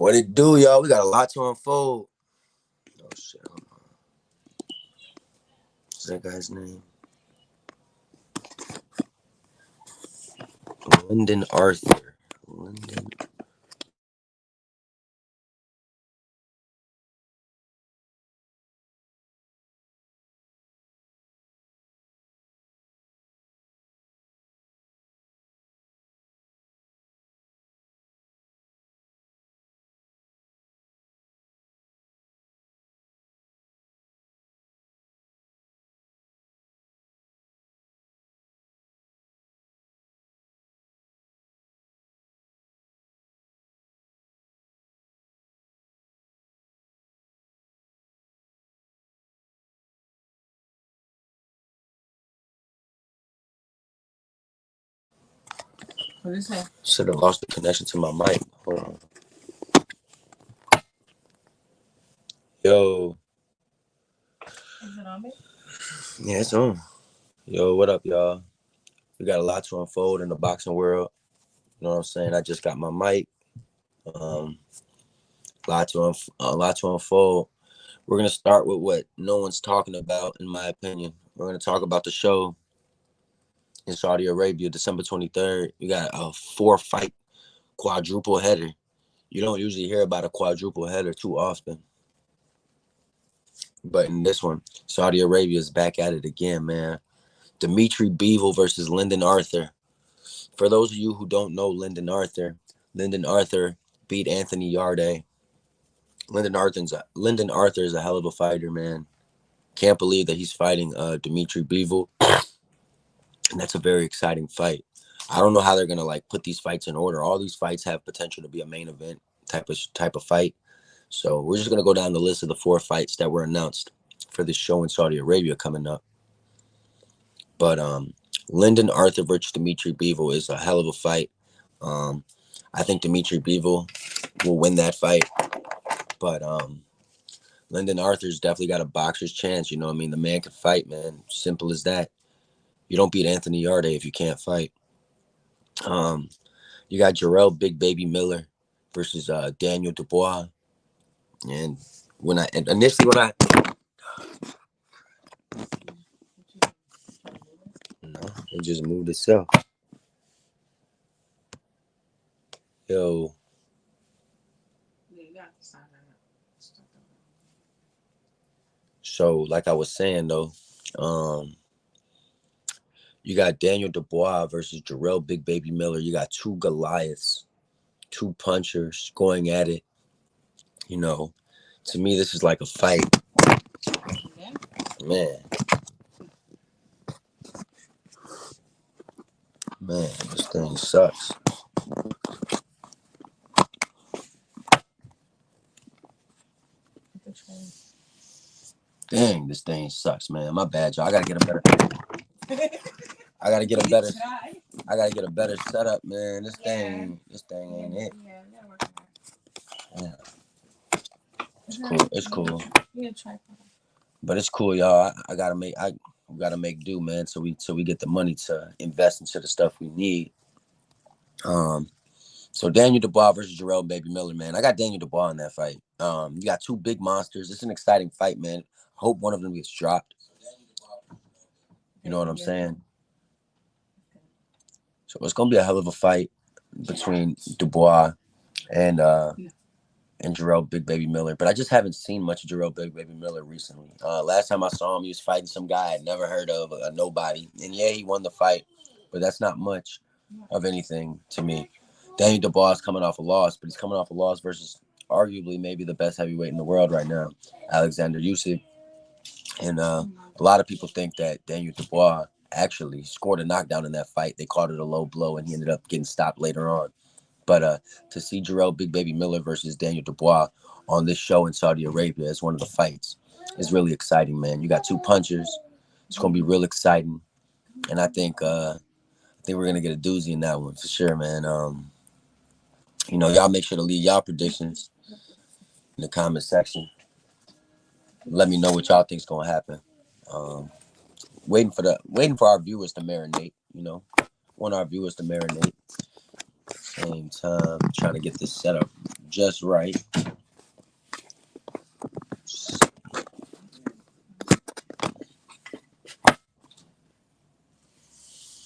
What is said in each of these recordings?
What it do, y'all? We got a lot to unfold. Oh shit! Hold on. What's that guy's name? Lyndon Arthur. Lyndon. What is that? Should have lost the connection to my mic. Hold on. Yo. Is it on me? Yeah, it's on. Yo, what up, y'all? We got a lot to unfold in the boxing world. You know what I'm saying? I just got my mic. Um, a lot to unfold. We're gonna start with what no one's talking about, in my opinion. We're gonna talk about the show in Saudi Arabia, December 23rd. You got a 4-fight quadruple header. You don't usually hear about a quadruple header too often. But in this one, Saudi Arabia is back at it again, man. Dimitri Bivol versus Lyndon Arthur. For those of you who don't know Lyndon Arthur beat Anthony Yarde. Lyndon Arthur is a hell of a fighter, man. Can't believe that he's fighting Dimitri Bivol. And that's a very exciting fight. I don't know how they're gonna put these fights in order. All these fights have potential to be a main event type of fight. So we're just gonna go down the list of the 4 fights that were announced for this show in Saudi Arabia coming up. But Lyndon Arthur versus Dimitri Bivol is a hell of a fight. I think Dimitri Bivol will win that fight. But Lyndon Arthur's definitely got a boxer's chance. You know what I mean? The man can fight, man. Simple as that. You don't beat Anthony Yarde if you can't fight. You got Jarrell Big Baby Miller versus Daniel Dubois. And initially when I no, it just moved itself. Yo. So like I was saying though, you got Daniel Dubois versus Jarrell Big Baby Miller. You got 2 Goliaths, 2 punchers going at it. You know, to me this is like a fight. Man. Man, this thing sucks. Dang, this thing sucks, man. My bad, y'all. I gotta get a better setup, man. This thing ain't it. Yeah. It's cool. But it's cool, y'all. I gotta make do, man, so we get the money to invest into the stuff we need. So Daniel Dubois versus Jarrell Baby Miller, man. I got Daniel Dubois in that fight. You got 2 big monsters. It's an exciting fight, man. I hope one of them gets dropped. You know what I'm saying? So it's gonna be a hell of a fight between Dubois and Jarrell Big Baby Miller. But I just haven't seen much of Jarrell Big Baby Miller recently. Last time I saw him, he was fighting some guy I'd never heard of, a nobody. And yeah, he won the fight, but that's not much of anything to me. Daniel Dubois is coming off a loss, but he's coming off a loss versus arguably maybe the best heavyweight in the world right now, Alexander Usyk. And a lot of people think that Daniel Dubois actually scored a knockdown in that fight. They called it a low blow, and he ended up getting stopped later on. But to see Jarrell Big Baby Miller versus Daniel Dubois on this show in Saudi Arabia as one of the fights is really exciting, man. You got 2 punchers. It's gonna be real exciting, and I think we're gonna get a doozy in that one for sure, man. Y'all make sure to leave y'all predictions in the comment section. Let me know what y'all think's gonna happen. Waiting for our viewers to marinate. Want our viewers to marinate. Same time, trying to get this set up just right.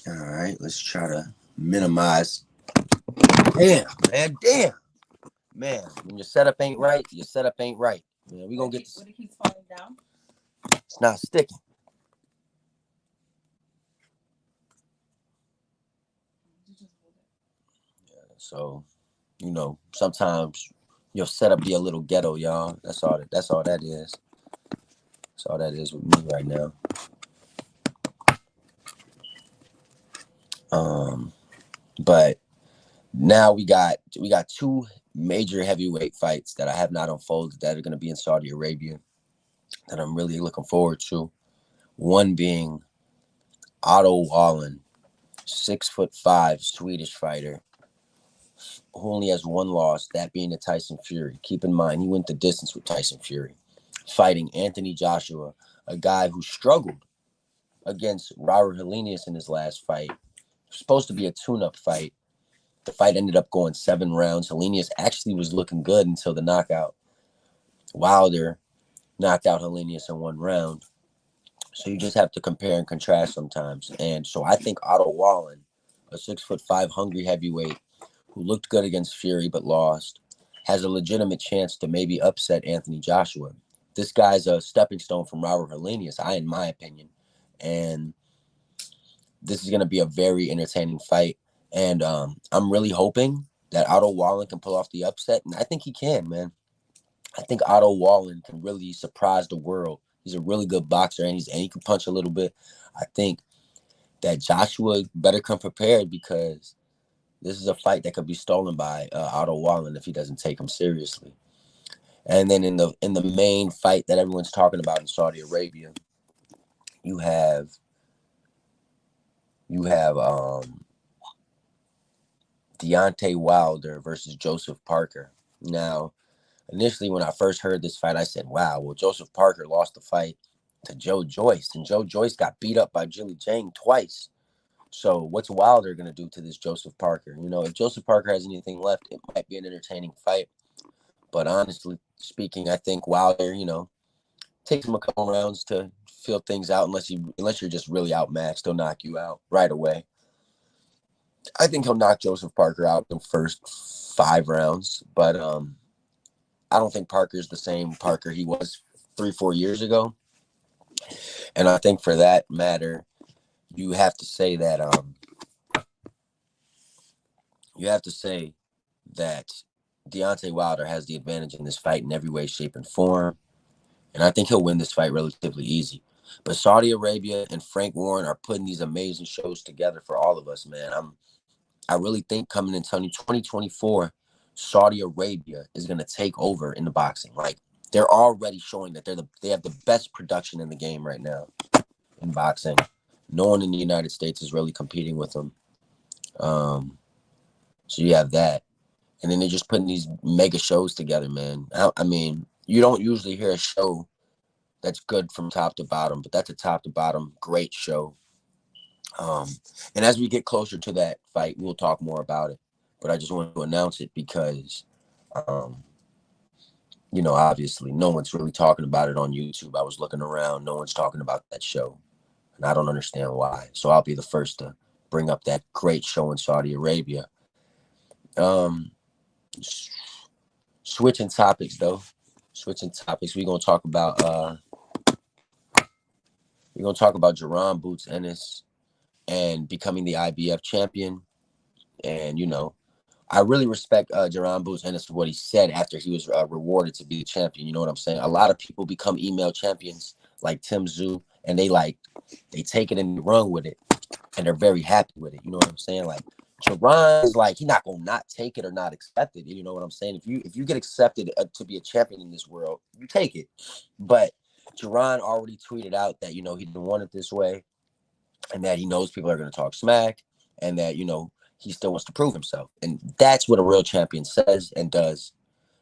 All right, let's try to minimize. Damn, man, damn. Man, when your setup ain't right, your setup ain't right. Man, we gonna get this. When it keeps falling down? It's not sticking. Yeah, so, sometimes your setup be a little ghetto, y'all. That's all that is. That's all that is with me right now. But now we got two major heavyweight fights that I have not unfolded that are going to be in Saudi Arabia that I'm really looking forward to. One being Otto Wallen, 6'5" Swedish fighter who only has one loss, that being to Tyson Fury. Keep in mind, he went the distance with Tyson Fury, fighting Anthony Joshua, a guy who struggled against Robert Helenius in his last fight. It was supposed to be a tune-up fight. The fight ended up going 7 rounds. Helenius actually was looking good until the knockout. Wilder knocked out Helenius in 1 round. So you just have to compare and contrast sometimes. And so I think Otto Wallen, a 6'5" hungry heavyweight who looked good against Fury but lost, has a legitimate chance to maybe upset Anthony Joshua. This guy's a stepping stone from Robert Helenius, in my opinion. And this is going to be a very entertaining fight. And I'm really hoping that Otto Wallen can pull off the upset. And I think he can, man. I think Otto Wallen can really surprise the world. He's a really good boxer, and he can punch a little bit. I think that Joshua better come prepared because this is a fight that could be stolen by Otto Wallen if he doesn't take him seriously. And then in the main fight that everyone's talking about in Saudi Arabia, you have Deontay Wilder versus Joseph Parker. Now, initially when I first heard this fight, I said, wow, well, Joseph Parker lost the fight to Joe Joyce, and Joe Joyce got beat up by Jilly Jang twice. So what's Wilder going to do to this Joseph Parker? If Joseph Parker has anything left, it might be an entertaining fight. But honestly speaking, I think Wilder, takes him a couple rounds to feel things out unless you're just really outmatched. He'll knock you out right away. I think he'll knock Joseph Parker out in the first 5 rounds. But I don't think Parker's the same Parker he was 3-4 years ago. And I think for that matter, you have to say that Deontay Wilder has the advantage in this fight in every way, shape, and form. And I think he'll win this fight relatively easy. But Saudi Arabia and Frank Warren are putting these amazing shows together for all of us, man. I really think coming in 2024, Saudi Arabia is going to take over in the boxing. Like, they're already showing that they have the best production in the game right now in boxing. No one in the United States is really competing with them. So you have that. And then they're just putting these mega shows together, man. I mean, you don't usually hear a show that's good from top to bottom, but that's a top to bottom great show. And as we get closer to that fight, we'll talk more about it. But I just wanted to announce it because, obviously no one's really talking about it on YouTube. I was looking around, no one's talking about that show, and I don't understand why. So I'll be the first to bring up that great show in Saudi Arabia. Switching topics, though. We're gonna talk about Jerron Boots Ennis and becoming the IBF champion. And I really respect Jerron Boots Ennis for what he said after he was rewarded to be the champion. You know what I'm saying? A lot of people become email champions like Tim Tszyu, and they take it and run with it, and they're very happy with it. You know what I'm saying? Like, Jerron is like, he's not gonna not take it or not accept it. You know what I'm saying? If you get accepted to be a champion in this world, you take it. But Jerron already tweeted out that he didn't want it this way, and that he knows people are gonna talk smack, and that he still wants to prove himself, and that's what a real champion says and does.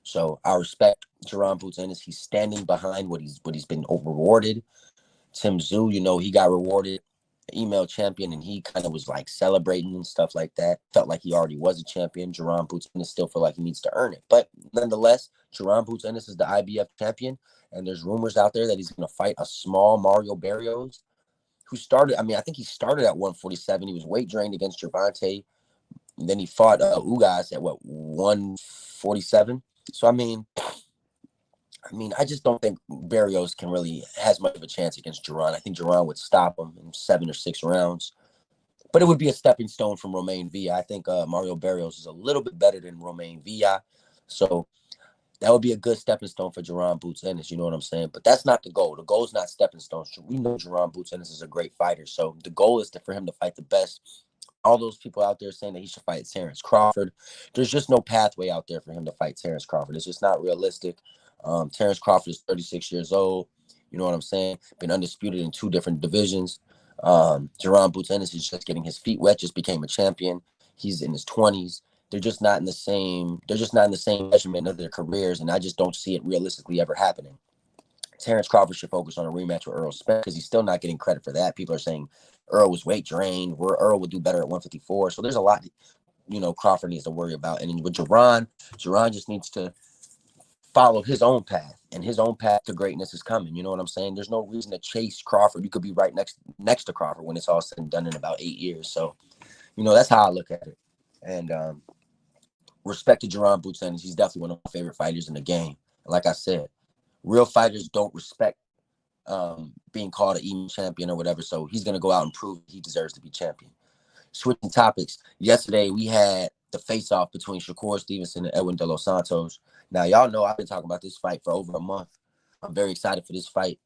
So I respect Jerron Boots Ennis. He's standing behind what he's been rewarded. Tim Tszyu, he got rewarded email champion, and he kind of was like celebrating and stuff like that. Felt like he already was a champion. Jerron Boots Ennis still feel like he needs to earn it, but Nonetheless, Jerron Boots Ennis is the IBF champion, and there's rumors out there that he's going to fight a small Mario Barrios, who started. I think he started at 147. He was weight drained against Gervonta. And then he fought Ugas at 147. So I just don't think Barrios has much of a chance against Jerron. I think Jerron would stop him in 7 or 6 rounds. But it would be a stepping stone from Romain Villa. I think Mario Barrios is a little bit better than Romain Villa. So that would be a good stepping stone for Jerron Boots Ennis. You know what I'm saying? But that's not the goal. The goal is not stepping stones. We know Jerron Boots Ennis is a great fighter. So the goal is for him to fight the best. All those people out there saying that he should fight Terrence Crawford, there's just no pathway out there for him to fight Terrence Crawford. It's just not realistic. Terrence Crawford is 36 years old. You know what I'm saying? Been undisputed in 2 different divisions. Jerron Boots Ennis is just getting his feet wet, just became a champion. He's in his 20s. They're just not in the same measurement of their careers, and I just don't see it realistically ever happening. Terrence Crawford should focus on a rematch with Earl Spence because he's still not getting credit for that. People are saying Earl was weight drained, where Earl would do better at 154. So there's a lot, Crawford needs to worry about. And with Jerron just needs to follow his own path, and his own path to greatness is coming. You know what I'm saying? There's no reason to chase Crawford. You could be right next to Crawford when it's all said and done in about 8 years. So, that's how I look at it. And respect to Jerron Boots Ennis. He's definitely one of my favorite fighters in the game. And like I said, real fighters don't respect being called an even champion or whatever. So he's going to go out and prove he deserves to be champion. Switching topics. Yesterday, we had the face-off between Shakur Stevenson and Edwin De Los Santos. Now, y'all know I've been talking about this fight for over a month. I'm very excited for this fight.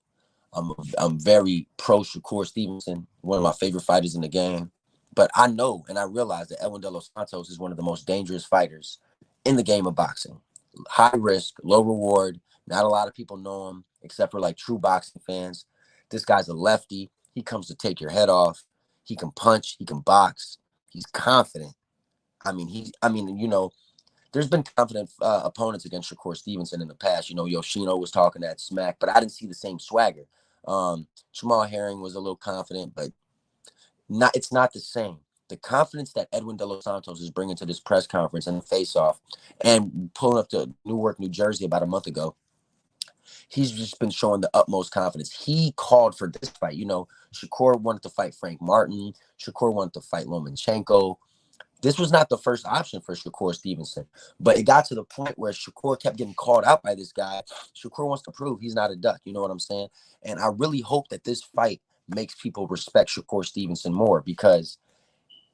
I'm very pro Shakur Stevenson, one of my favorite fighters in the game. But I know and I realize that Edwin De Los Santos is one of the most dangerous fighters in the game of boxing. High risk, low reward. Not a lot of people know him, except for like true boxing fans. This guy's a lefty. He comes to take your head off. He can punch. He can box. He's confident. There's been confident opponents against Shakur Stevenson in the past. Yoshino was talking that smack, but I didn't see the same swagger. Jamal Herring was a little confident, but it's not the same. The confidence that Edwin De Los Santos is bringing to this press conference and the face-off and pulling up to Newark, New Jersey about a month ago, he's just been showing the utmost confidence. He called for this fight. Shakur wanted to fight Frank Martin. Shakur wanted to fight Lomachenko. This was not the first option for Shakur Stevenson, but it got to the point where Shakur kept getting called out by this guy. Shakur wants to prove he's not a duck. You know what I'm saying? And I really hope that this fight makes people respect Shakur Stevenson more, because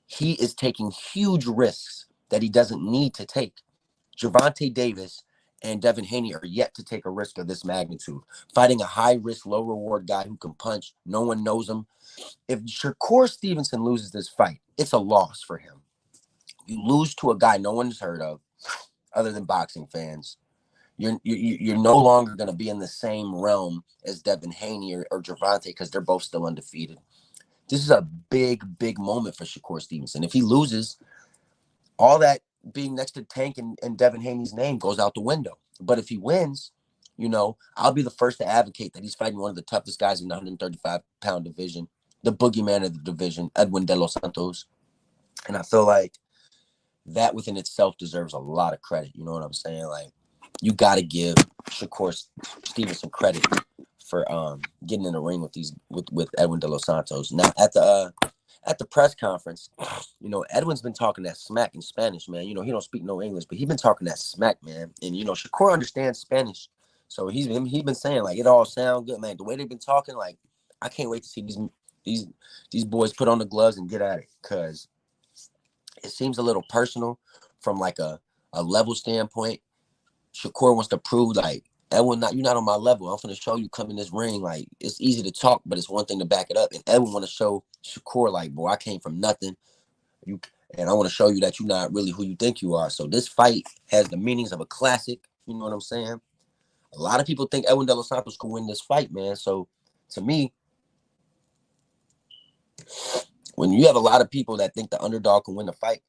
he is taking huge risks that he doesn't need to take. Gervonta Davis and Devin Haney are yet to take a risk of this magnitude. Fighting a high-risk, low-reward guy who can punch, no one knows him. If Shakur Stevenson loses this fight, it's a loss for him. You lose to a guy no one's heard of, other than boxing fans. You're no longer going to be in the same realm as Devin Haney or Gervonta, because they're both still undefeated. This is a big, big moment for Shakur Stevenson. If he loses, all that being next to Tank and Devin Haney's name goes out the window. But if he wins, I'll be the first to advocate that he's fighting one of the toughest guys in the 135-pound division, the boogeyman of the division, Edwin De Los Santos. And I feel like that within itself deserves a lot of credit. You know what I'm saying? Like, you got to give Shakur Stevenson credit for getting in the ring with Edwin De Los Santos. Now at the press conference, Edwin's been talking that smack in Spanish, man. He don't speak no English, but he's been talking that smack, man. And Shakur understands Spanish, so he's been saying, like, it all sound good, man. The way they've been talking, like, I can't wait to see these boys put on the gloves and get at it, because it seems a little personal from like a level standpoint. Shakur wants to prove, like, Edwin, you're not on my level. I'm going to show you, come in this ring. Like, it's easy to talk, but it's one thing to back it up. And Edwin want to show Shakur, like, boy, I came from nothing. And I want to show you that you're not really who you think you are. So this fight has the meanings of a classic. You know what I'm saying? A lot of people think Edwin De Los Santos could win this fight, man. So to me, when you have a lot of people that think the underdog can win the fight,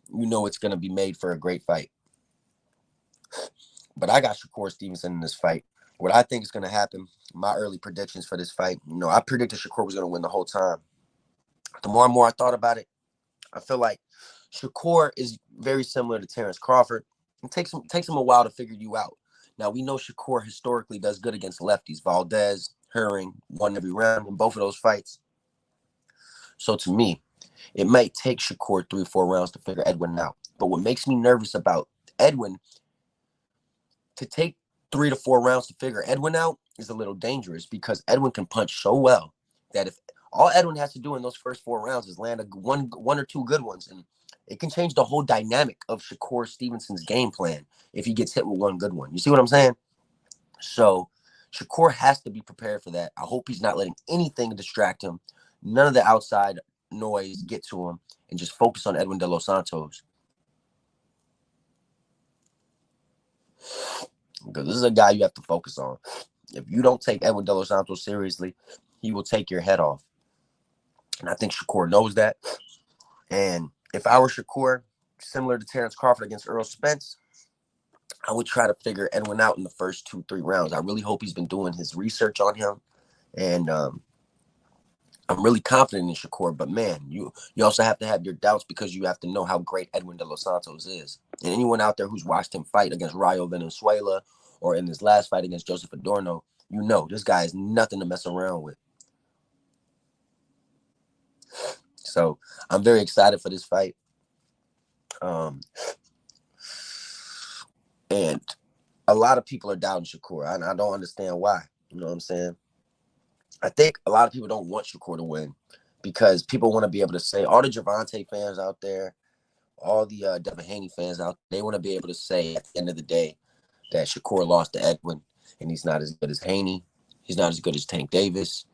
it's going to be made for a great fight. But I got Shakur Stevenson in this fight. What I think is going to happen, my early predictions for this fight, I predicted Shakur was going to win the whole time. The more and more I thought about it, I feel like Shakur is very similar to Terrence Crawford. It takes him a while to figure you out. Now we know Shakur historically does good against lefties. Valdez, Herring won every round in both of those fights. So to me, it might take Shakur 3 or 4 rounds to figure Edwin out. But what makes me nervous about Edwin, to take 3 to 4 rounds to figure Edwin out is a little dangerous because Edwin can punch so well that if all Edwin has to do in those first 4 rounds is land one or two good ones, and it can change the whole dynamic of Shakur Stevenson's game plan if he gets hit with one good one. You see what I'm saying? So Shakur has to be prepared for that. I hope he's not letting anything distract him. None of the outside noise get to him, and just focus on Edwin de los Santos. Because this is a guy you have to focus on. If you don't take Edwin de los Santos seriously, he will take your head off. And I think Shakur knows that. And if I were Shakur, similar to Terrence Crawford against Earl Spence, I would try to figure Edwin out in the first 2-3 rounds. I really hope he's been doing his research on him. And I'm really confident in Shakur. But, man, you also have to have your doubts because you have to know how great Edwin de los Santos is. And anyone out there who's watched him fight against Rayo Venezuela or in his last fight against Joseph Adorno, you know this guy is nothing to mess around with. So I'm very excited for this fight. And a lot of people are doubting Shakur. I don't understand why. You know what I'm saying? I think a lot of people don't want Shakur to win because people want to be able to say, all the Gervonta fans out there, all the Devin Haney fans out there, they want to be able to say at the end of the day that Shakur lost to Edwin and he's not as good as Haney. He's not as good as Tank Davis.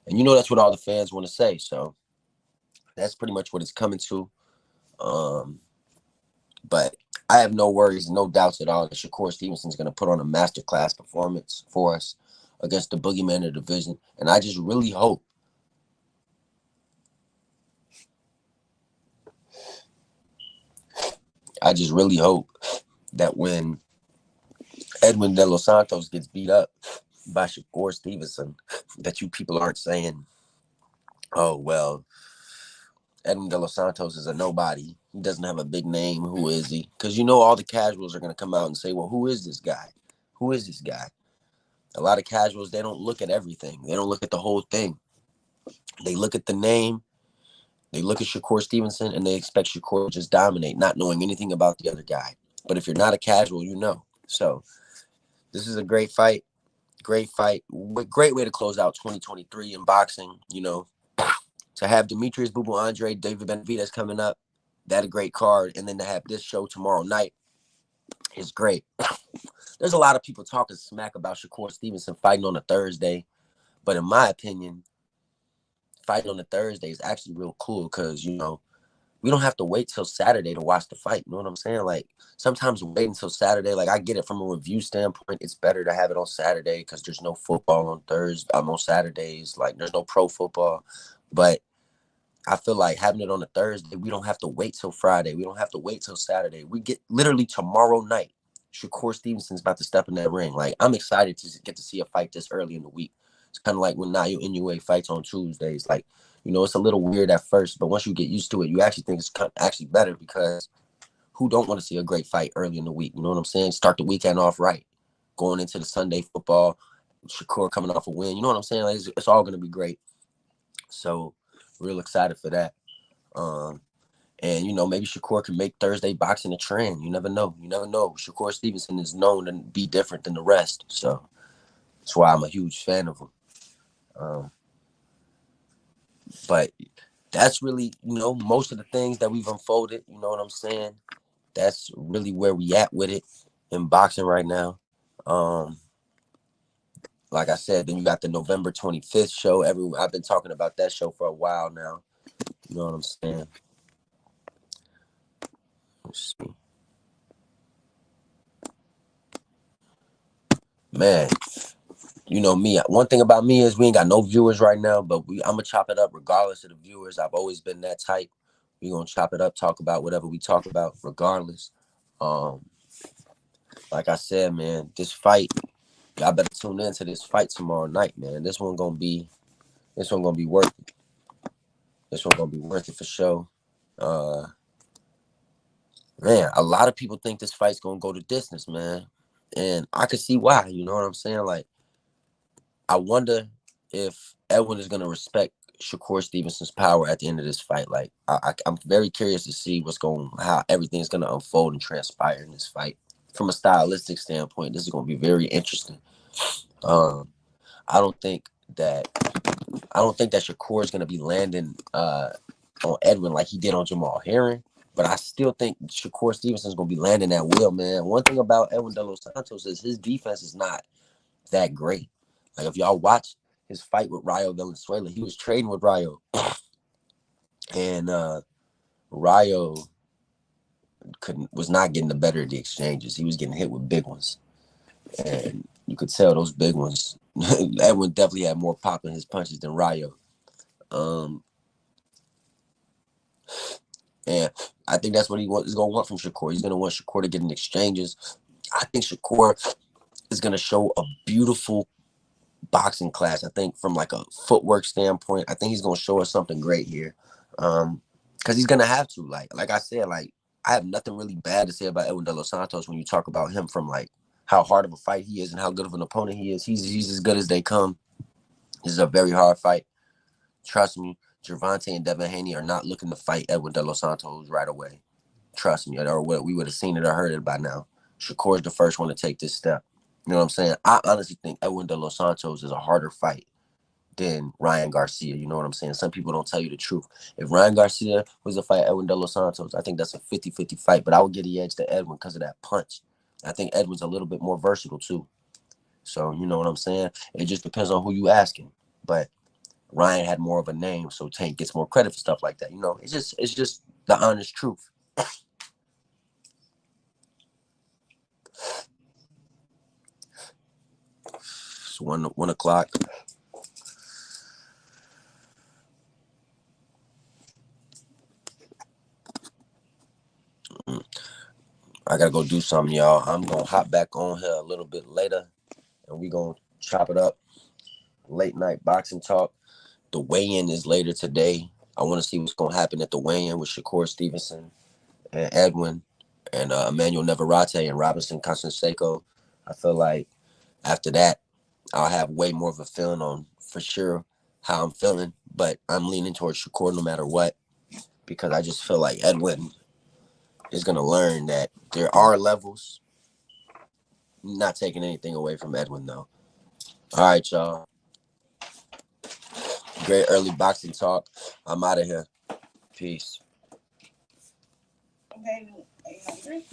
And you know that's what all the fans want to say. So that's pretty much what it's coming to. But I have no worries, no doubts at all that Shakur Stevenson's going to put on a masterclass performance for us against the boogeyman of the division. And I just really hope that when Edwin de los Santos gets beat up by Shakur Stevenson, that you people aren't saying, oh, well, Edwin de los Santos is a nobody. He doesn't have a big name. Who is he? Because you know all the casuals are going to come out and say, well, who is this guy? Who is this guy? A lot of casuals, they don't look at everything. They don't look at the whole thing. They look at the name. They look at Shakur Stevenson, and they expect Shakur to just dominate, not knowing anything about the other guy. But if you're not a casual, you know. So this is a great fight. Great fight. Great way to close out 2023 in boxing, you know. To have Demetrius Bubu Andre, David Benavidez coming up, that a great card. And then to have this show tomorrow night is great. There's a lot of people talking smack about Shakur Stevenson fighting on a Thursday. But in my opinion, fighting on a Thursday is actually real cool because, you know, we don't have to wait till Saturday to watch the fight. You know what I'm saying? Like, sometimes waiting until Saturday, like, I get it from a review standpoint. It's better to have it on Saturday because there's no football on Thursday. On Saturdays. Like, there's no pro football. But I feel like having it on a Thursday, we don't have to wait till Friday. We don't have to wait till Saturday. We get literally tomorrow night. Shakur Stevenson's about to step in that ring. Like, I'm excited to get to see a fight this early in the week. It's kind of like when Nayo Inoue fights on Tuesdays. Like, you know, it's a little weird at first, but once you get used to it, you actually think it's actually better because who don't want to see a great fight early in the week? You know what I'm saying? Start the weekend off right. Going into the Sunday football, Shakur coming off a win. You know what I'm saying? Like, it's all going to be great. So, real excited for that. And, you know, maybe Shakur can make Thursday boxing a trend. You never know. You never know. Shakur Stevenson is known to be different than the rest. So that's why I'm a huge fan of him. But that's really, you know, most of the things that we've unfolded. You know what I'm saying? That's really where we at with it in boxing right now. Like I said, then you got the November 25th show. I've been talking about that show for a while now. You know what I'm saying? Let's see. Man, you know me. One thing about me is we ain't got no viewers right now, but I'm going to chop it up regardless of the viewers. I've always been that type. We're going to chop it up, talk about whatever we talk about regardless. Like I said, man, this fight, y'all better tune in to this fight tomorrow night, man. This one gonna be worth it. This one gonna be worth it for sure. Man, a lot of people think this fight's gonna go to distance, man, and I could see why. You know what I'm saying? Like, I wonder if Edwin is gonna respect Shakur Stevenson's power at the end of this fight. Like, I'm very curious to see how everything's gonna unfold and transpire in this fight. From a stylistic standpoint, this is gonna be very interesting. Um, I don't think that I don't think that Shakur is gonna be landing on Edwin like he did on Jamal Herring. But I still think Shakur Stevenson's gonna be landing at will, man. One thing about Edwin De Los Santos is his defense is not that great. Like if y'all watch his fight with Rayo Valenzuela, he was trading with Rayo, and Rayo was not getting the better of the exchanges. He was getting hit with big ones, and you could tell those big ones. Edwin definitely had more pop in his punches than Rayo. Um, and I think that's what is going to want from Shakur. He's going to want Shakur to get in exchanges. I think Shakur is going to show a beautiful boxing class. I think from like a footwork standpoint, I think he's going to show us something great here. Because he's going to have to. Like I said, like I have nothing really bad to say about Edwin De Los Santos when you talk about him from like how hard of a fight he is and how good of an opponent he is. He's as good as they come. This is a very hard fight. Trust me, Gervonta and Devin Haney are not looking to fight Edwin De Los Santos right away. Trust me, or we would have seen it or heard it by now. Shakur's the first one to take this step. You know what I'm saying? I honestly think Edwin De Los Santos is a harder fight than Ryan Garcia. You know what I'm saying? Some people don't tell you the truth. If Ryan Garcia was to fight Edwin De Los Santos, I think that's a 50-50 fight, but I would give the edge to Edwin because of that punch. I think Edwin's a little bit more versatile too. So, you know what I'm saying? It just depends on who you asking. But Ryan had more of a name, so Tank gets more credit for stuff like that. You know, it's just the honest truth. It's 1 o'clock. I gotta go do something, y'all. I'm gonna hop back on here a little bit later, and we gonna chop it up. Late night boxing talk. The weigh-in is later today. I want to see what's gonna happen at the weigh-in with Shakur Stevenson and Edwin and Emmanuel Navarrete and Robinson Canseco. I feel like after that, I'll have way more of a feeling on for sure how I'm feeling. But I'm leaning towards Shakur no matter what, because I just feel like Edwin is gonna learn that there are levels. Not taking anything away from Edwin though. All right, y'all. Great early boxing talk. I'm out of here. Peace. Okay, are you hungry?